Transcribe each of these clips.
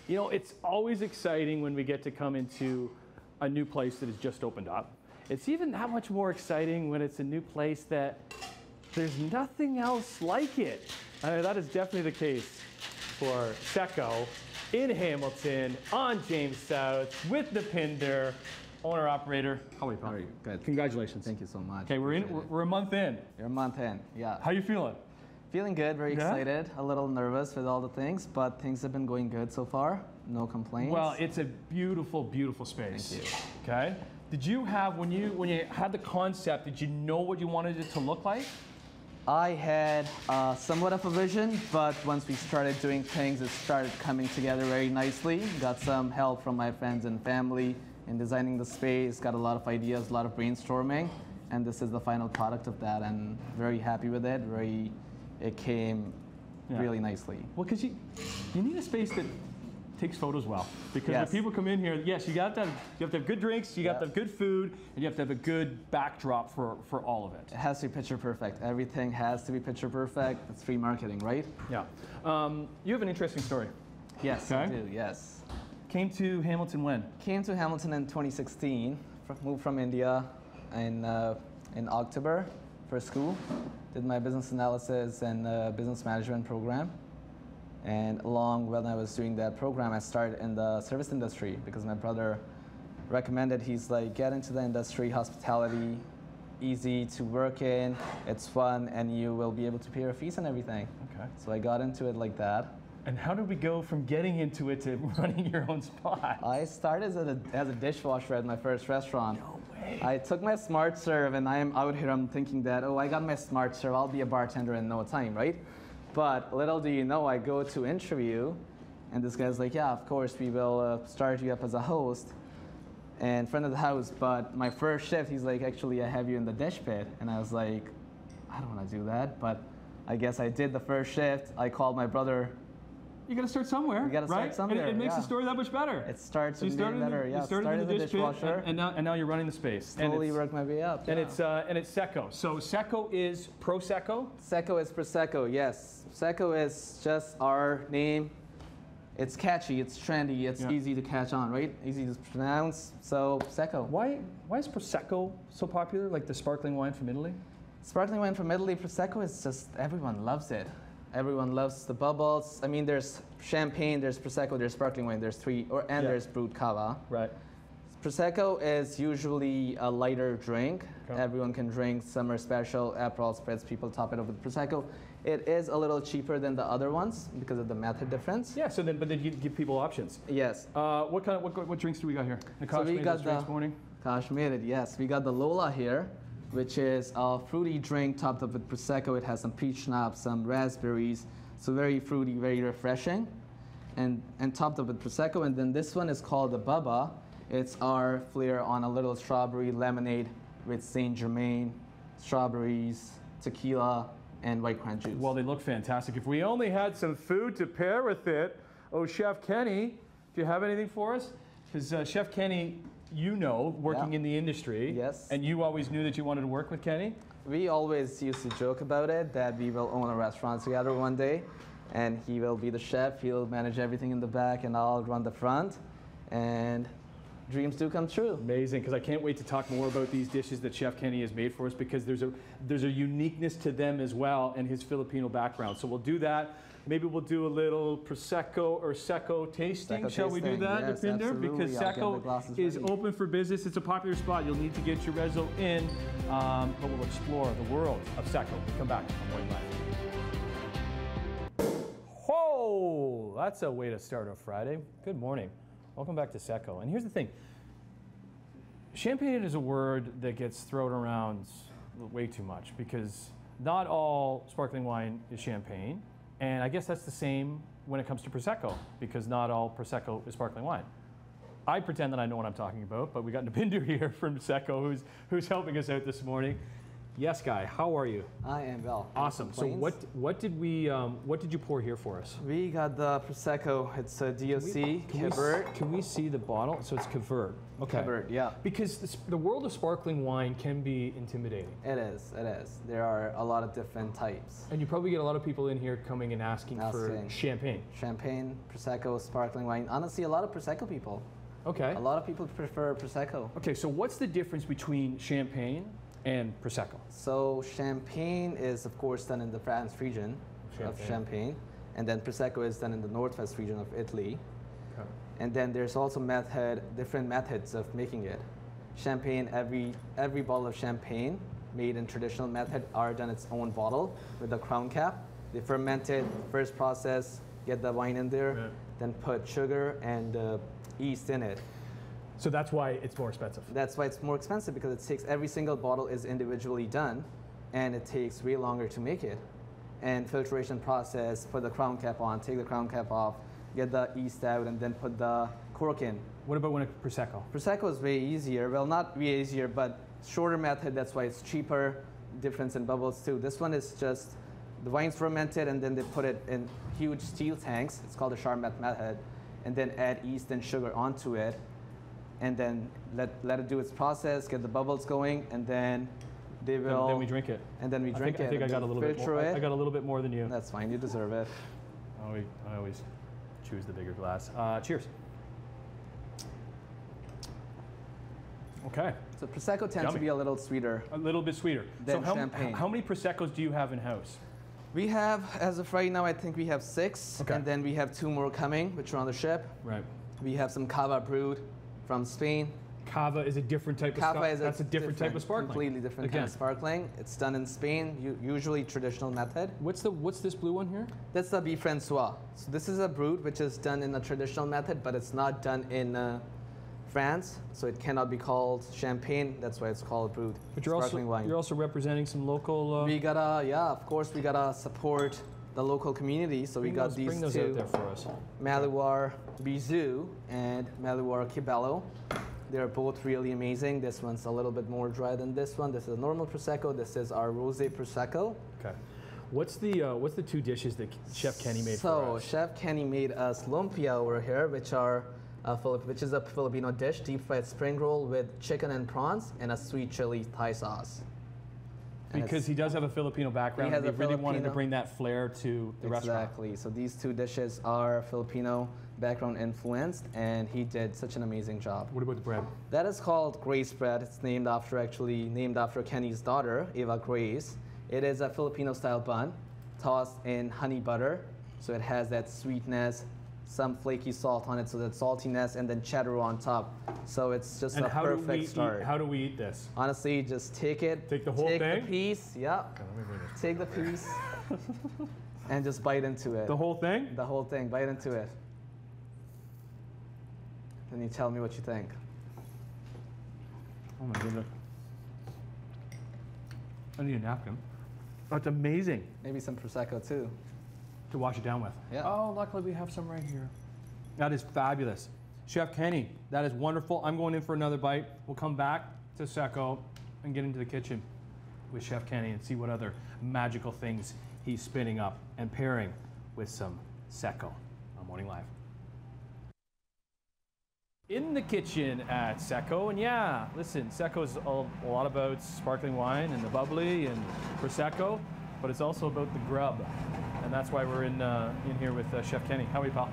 You know, it's always exciting when we get to come into a new place that has just opened up. It's even that much more exciting when it's a new place that there's nothing else like it. I mean, that is definitely the case for Secco in Hamilton on James South with the Pinder, owner-operator. How are you, pal? Very good. Congratulations. Thank you so much. Okay, we're a month in. You're a month in, yeah. How you feeling? Feeling good, very excited, a little nervous with all the things, but things have been going good so far. No complaints. Well, it's a beautiful, beautiful space. Thank you. Okay. Did you have, when you had the concept, did you know what you wanted it to look like? I had somewhat of a vision, but once we started doing things, it started coming together very nicely. Got some help from my friends and family in designing the space, got a lot of ideas, a lot of brainstorming, and this is the final product of that, and very happy with it. It came really nicely. Well, because you need a space that takes photos well. Because when people come in here, yes, you have to have good drinks, you have to have good food, and you have to have a good backdrop for all of it. It has to be picture perfect. Everything has to be picture perfect. It's free marketing, right? Yeah. You have an interesting story. Yes, I do, yes. Came to Hamilton when? Came to Hamilton in 2016. Moved from India in October for school. Did my business analysis and business management program. And when I was doing that program, I started in the service industry because my brother recommended, he's like, get into the industry, hospitality, easy to work in, it's fun, and you will be able to pay your fees and everything. Okay. So I got into it like that. And how did we go from getting into it to running your own spot? I started as a dishwasher at my first restaurant. No way. I took my Smart Serve, and I am out here, I'm thinking that, oh, I got my Smart Serve, I'll be a bartender in no time, right? But little do you know, I go to interview, and this guy's like, yeah, of course, we will start you up as a host and friend of the house. But my first shift, he's like, actually, I have you in the dish pit. And I was like, I don't want to do that. But I guess I did the first shift. I called my brother. You got to start somewhere, You got to start somewhere. And it makes the story that much better. It starts with being better. You started in the dish pit, and now you're running the space. Slowly worked my way up. And it's Secco. So Secco is Prosecco? Secco is Prosecco, yes. Secco is just our name. It's catchy, it's trendy, it's easy to catch on, right? Easy to pronounce, so Secco. Why is Prosecco so popular, like the sparkling wine from Italy? Sparkling wine from Italy, Prosecco is just, everyone loves it. Everyone loves the bubbles. I mean, there's champagne, there's Prosecco, there's sparkling wine, there's there's brewed Cava. Right. Prosecco is usually a lighter drink. Okay. Everyone can drink. Summer special, Aperol spritz, people top it up with Prosecco. It is a little cheaper than the other ones because of the method difference. Yeah, but then you give people options. Yes. What drinks do we got here? So we got the Kashmiri, yes. We got the Lola here, which is a fruity drink topped up with Prosecco. It has some peach schnapps, some raspberries, so very fruity, very refreshing, and topped up with Prosecco. And then this one is called the Bubba. It's our flair on a little strawberry lemonade with Saint Germain, strawberries, tequila, and white currant juice. Well, they look fantastic. If we only had some food to pair with it, oh, Chef Kenny, do you have anything for us? Because Chef Kenny, working in the industry. Yes. And you always knew that you wanted to work with Kenny? We always used to joke about it, that we will own a restaurant together one day, and he will be the chef, he'll manage everything in the back, and I'll run the front, and dreams do come true. Amazing, because I can't wait to talk more about these dishes that Chef Kenny has made for us, because there's a uniqueness to them as well, and his Filipino background. So we'll do that. Maybe we'll do a little Prosecco or Secco tasting. Shall we do that, yes, Depinder? Because Secco is open for business. It's a popular spot. You'll need to get your reso in, but we'll explore the world of Secco. We'll come back on White Life. Whoa, that's a way to start a Friday. Good morning. Welcome back to Secco. And here's the thing. Champagne is a word that gets thrown around way too much because not all sparkling wine is champagne. And I guess that's the same when it comes to Prosecco, because not all Prosecco is sparkling wine. I pretend that I know what I'm talking about, but we got Napinder here from Secco who's helping us out this morning. Yes, Guy. How are you? I am well. Awesome. So what did you pour here for us? We got the Prosecco. It's a DOC Cavert. Can we see the bottle? So it's Cavert. Okay. Cavert, yeah. Because the world of sparkling wine can be intimidating. It is. It is. There are a lot of different types. And you probably get a lot of people in here coming and asking for champagne. Champagne, Prosecco, sparkling wine. Honestly, a lot of Prosecco people. Okay. A lot of people prefer Prosecco. Okay. So what's the difference between champagne and Prosecco? So champagne is, of course, done in the France region of Champagne, and then Prosecco is done in the northwest region of Italy. Okay. And then there's also different methods of making it. Champagne, every bottle of champagne made in traditional method are done its own bottle with a crown cap. They ferment it, first process, get the wine in there, then put sugar and yeast in it. So that's why it's more expensive. That's why it's more expensive, because it takes every single bottle is individually done, and it takes way longer to make it. And filtration process, put the crown cap on, take the crown cap off, get the yeast out, and then put the cork in. What about when it's Prosecco? Prosecco is way easier. Well, not way easier, but shorter method. That's why it's cheaper. Difference in bubbles too. This one is just the wine's fermented, and then they put it in huge steel tanks. It's called the Charmat method, and then add yeast and sugar onto it. And then let it do its process, get the bubbles going, and then they will. Then we drink it. And then we drink it. I think I got a little bit more. I got a little bit more than you. That's fine. You deserve it. I always choose the bigger glass. Cheers. Okay. So Prosecco tends to be a little sweeter. A little bit sweeter. Than champagne. How many Proseccos do you have in house? We have, as of right now, I think we have 6, and then we have 2 more coming, which are on the ship. Right. We have some Cava brewed from Spain. Cava is a different type of sparkling. That's a different type of sparkling. Completely different kind of sparkling. It's done in Spain, usually traditional method. What's this blue one here? That's the Beef Francois. So this is a brewed which is done in a traditional method, but it's not done in France, so it cannot be called champagne. That's why it's called brewed. But you're also representing some local. We gotta, of course, we gotta support the local community. So we got these bring those two out there for us. Malouar Bizou and Malouar Kibello. They're both really amazing. This one's a little bit more dry than this one. This is a normal Prosecco. This is our Rosé Prosecco. Okay. What's the 2 dishes that Chef Kenny made for us? So Chef Kenny made us Lumpia over here, which is a Filipino dish, deep fried spring roll with chicken and prawns and a sweet chili Thai sauce. Because he does have a Filipino background, and they really wanted to bring that flair to the restaurant. Exactly. So these 2 dishes are Filipino background influenced, and he did such an amazing job. What about the bread? That is called Grace bread. It's named after Kenny's daughter, Eva Grace. It is a Filipino style bun, tossed in honey butter, so it has that sweetness, some flaky salt on it, so that saltiness, and then cheddar on top. So it's just a perfect start. How do we eat this? Honestly, just take it. Take the whole thing? Take the piece, yep. Take the piece and just bite into it. The whole thing? The whole thing, bite into it. Then you tell me what you think. Oh my goodness. I need a napkin. That's amazing. Maybe some Prosecco too. To wash it down with. Yeah. Oh, luckily we have some right here. That is fabulous. Chef Kenny, that is wonderful. I'm going in for another bite. We'll come back to Secco and get into the kitchen with Chef Kenny and see what other magical things he's spinning up and pairing with some Secco on Morning Live. In the kitchen at Secco, and yeah, listen, Secco is a lot about sparkling wine and the bubbly and Prosecco, but it's also about the grub. And that's why we're in here with Chef Kenny. How are you, pal?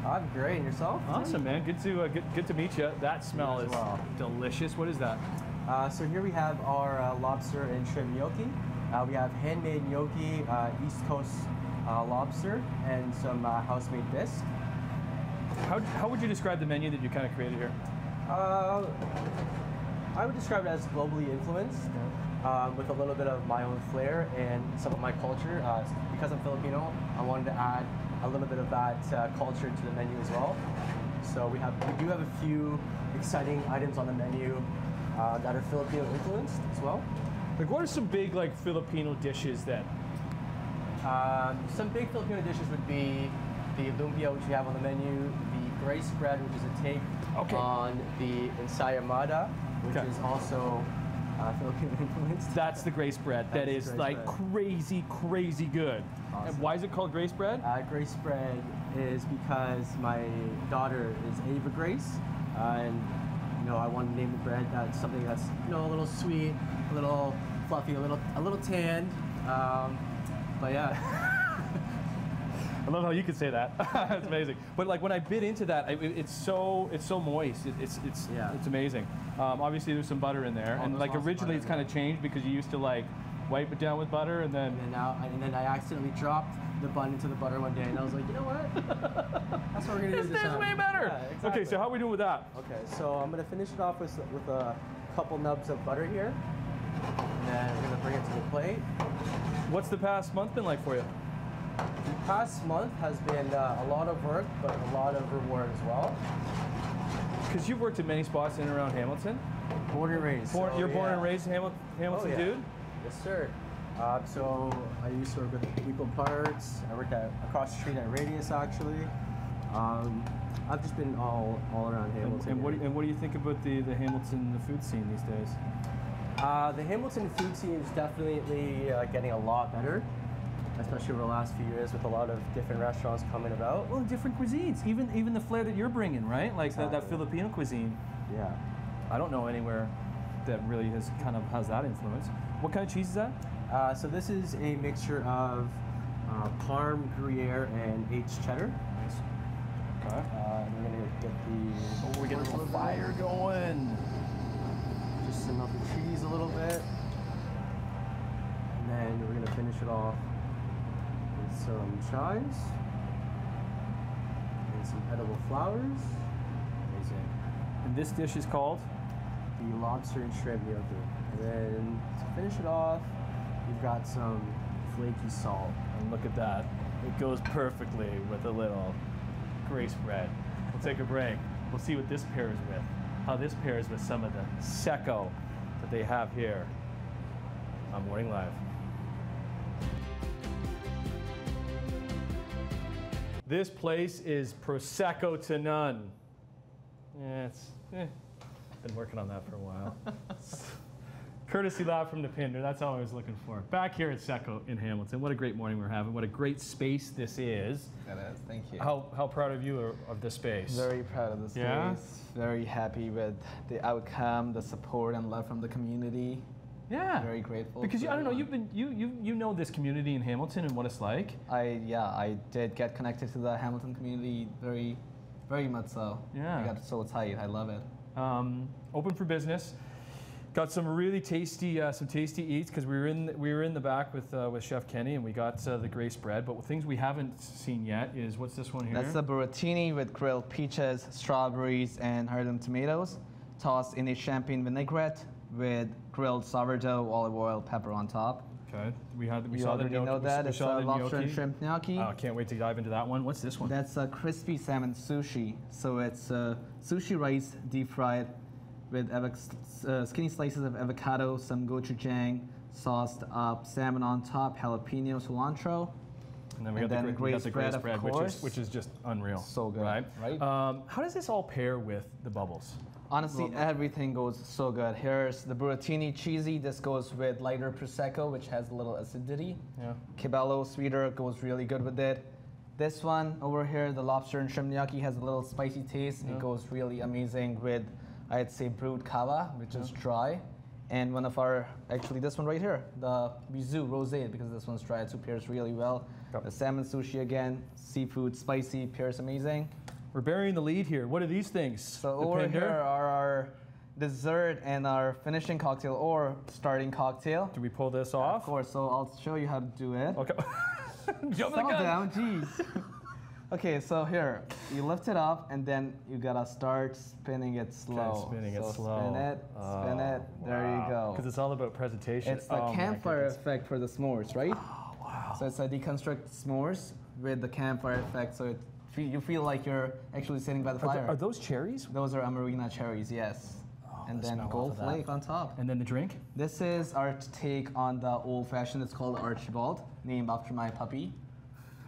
I'm great. And yourself? Awesome, man. Good to meet you. That smell is delicious. What is that? So here we have our lobster and shrimp gnocchi. We have handmade gnocchi, East Coast lobster, and some house-made bisque. How would you describe the menu that you kind of created here? I would describe it as globally influenced, with a little bit of my own flair and some of my culture. Because I'm Filipino, I wanted to add a little bit of that culture to the menu as well. So we do have a few exciting items on the menu that are Filipino influenced as well. Like, what are some big Filipino dishes then? Some big Filipino dishes would be the Lumpia, which we have on the menu, the Grace bread, which is a take on the ensayamada, which is also Filipino influenced. That's the Grace bread. That That's is Grace like bread. crazy, crazy good. Awesome. And why is it called Grace bread? Grace bread is because my daughter is Ava Grace, and I want to name the bread something that's a little sweet, a little fluffy, a little tanned. But yeah. I love how you can say that. It's amazing. But like when I bit into that, it's so moist. It's amazing. Obviously there's some butter in there, and like originally it's kind of changed because you used to like wipe it down with butter, and then I accidentally dropped the bun into the butter one day, and I was like, you know what? That's what we're gonna do this tastes time. way better. Yeah, exactly. Okay, so how are we doing with that? Okay, so I'm gonna finish it off with a couple nubs of butter here, and then we're gonna bring it to the plate. What's the past month been like for you? The past month has been a lot of work, but a lot of reward as well. Because you've worked at many spots in and around Hamilton. Born and raised. You're born and raised in Hamilton, dude? Yes, sir. So I used to work with People Parts. I worked across the street at Radius, actually. I've just been all around Hamilton. And what do you think about the Hamilton food scene these days? The Hamilton food scene is definitely getting a lot better, especially over the last few years with a lot of different restaurants coming about. Well, different cuisines, even the flair that you're bringing, right? Like Exactly. that Filipino cuisine. Yeah. I don't know anywhere that really has that influence. What kind of cheese is that? So this is a mixture of Parm, Gruyere, and aged cheddar. Nice. Okay. We're gonna get the. We're getting a little fire going. Just to melt the cheese a little bit, and then we're gonna finish it off with some chives and some edible flowers. Amazing. And this dish is called? The lobster and shrimp gnocchi. And then to finish it off, we've got some flaky salt. And look at that. It goes perfectly with a little Grace bread. We'll take a break. We'll see what this pairs with. How this pairs with some of the Secco that they have here on Morning Live. This place is Prosecco to none. Yeah, been working on that for a while. Courtesy lab from the Pinder, that's all I was looking for. Back here at Secco in Hamilton. What a great morning we're having. What a great space this is. It is, thank you. How proud of you of this space? Very proud of this Yeah? space. Very happy with the outcome, the support and love from the community. Yeah. Very grateful. Because to I don't know, everyone. you know this community in Hamilton and what it's like. I did get connected to the Hamilton community very, very much so. Yeah. I got so tight. I love it. Open for business. Got some really tasty eats because we were in the back with Chef Kenny and we got the Grace bread. But things we haven't seen yet is what's this one here? That's the Burettini with grilled peaches, strawberries, and heirloom tomatoes, tossed in a champagne vinaigrette with grilled sourdough, olive oil, pepper on top. Okay, we You saw the already know that. It's saw a the lobster and gnocchi. shrimp gnocchi. Oh, can't wait to dive into that one. What's this one? That's a crispy salmon sushi. So it's sushi rice deep fried with skinny slices of avocado, some gochujang, sauced up salmon on top, jalapeno, cilantro. And then we got the Grace bread, of course. which is just unreal. So good, right? right? How does this all pair with the bubbles? Honestly, everything goes so good. Here's the Burettini cheesy. This goes with lighter Prosecco, which has a little acidity. Yeah. Cabello sweeter goes really good with it. This one over here, the lobster and shrimp gnocchi, has a little spicy taste. Yeah. It goes really amazing with, I'd say, brewed Cava, which is dry. And one of our, actually this one right here, the Bizu Rosé, because this one's dry, it pairs really well. Yep. The salmon sushi again, seafood, spicy, pairs amazing. We're burying the lead here. What are these things? So The over Pinder? here are our dessert and our finishing cocktail or starting cocktail. Do we pull this Of off? course, so I'll show you how to do it. Okay. Jump the Settle gun. down, jeez. Okay, so here, you lift it up and then you gotta start spinning it slow. Okay, spinning it So slow. Spin it, there you go. Because it's all about presentation. It's the Oh, my campfire goodness. effect for the s'mores, right? Oh, wow. So it's a deconstruct s'mores with the campfire effect, so you feel like you're actually sitting by the fire. Are those cherries? Those are Amarena cherries, yes. And let's then smell gold off of that. flake on top. And then the drink? This is our take on the old fashioned. It's called Archibald, named after my puppy.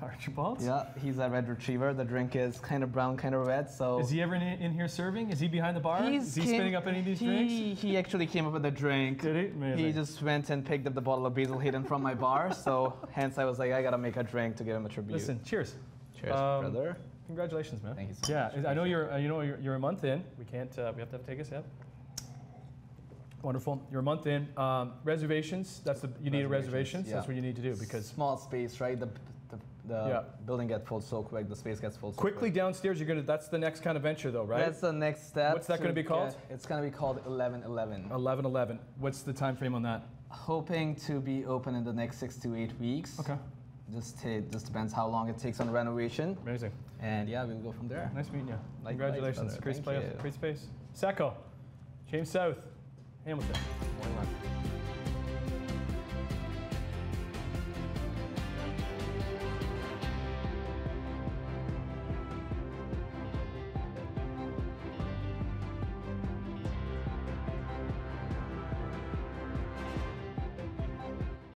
Archibald? Yeah, he's a red retriever. The drink is kind of brown, kind of red. So Is he ever in here serving? Is he behind the bar? Is he spinning up any of these drinks? He actually came up with a drink. Did he? Amazing. He just went and picked up the bottle of Basil Hayden from my bar. So hence I was like, I gotta make a drink to give him a tribute. Listen, cheers. Cheers, brother. Congratulations, man. Thank you so yeah, much. I know you're a month in. We can't. We have to take a sip. Wonderful. You're a month in. Reservations. You need a reservation. Yeah. That's what you need to do because Small space, right? The building gets full so quick. The space gets full so quickly quick. downstairs. That's the next kind of venture, though, right? That's the next step. What's that going to be called? It's going to be called 1111. 11/11. What's the time frame on that? Hoping to be open in the next 6 to 8 weeks. Okay. Just depends how long it takes on renovation. Amazing. And yeah, we'll go from there. Nice meeting you. Likewise, Congratulations. brother. Thank you. Great space. Secco. James South. Hamilton. Morning, man.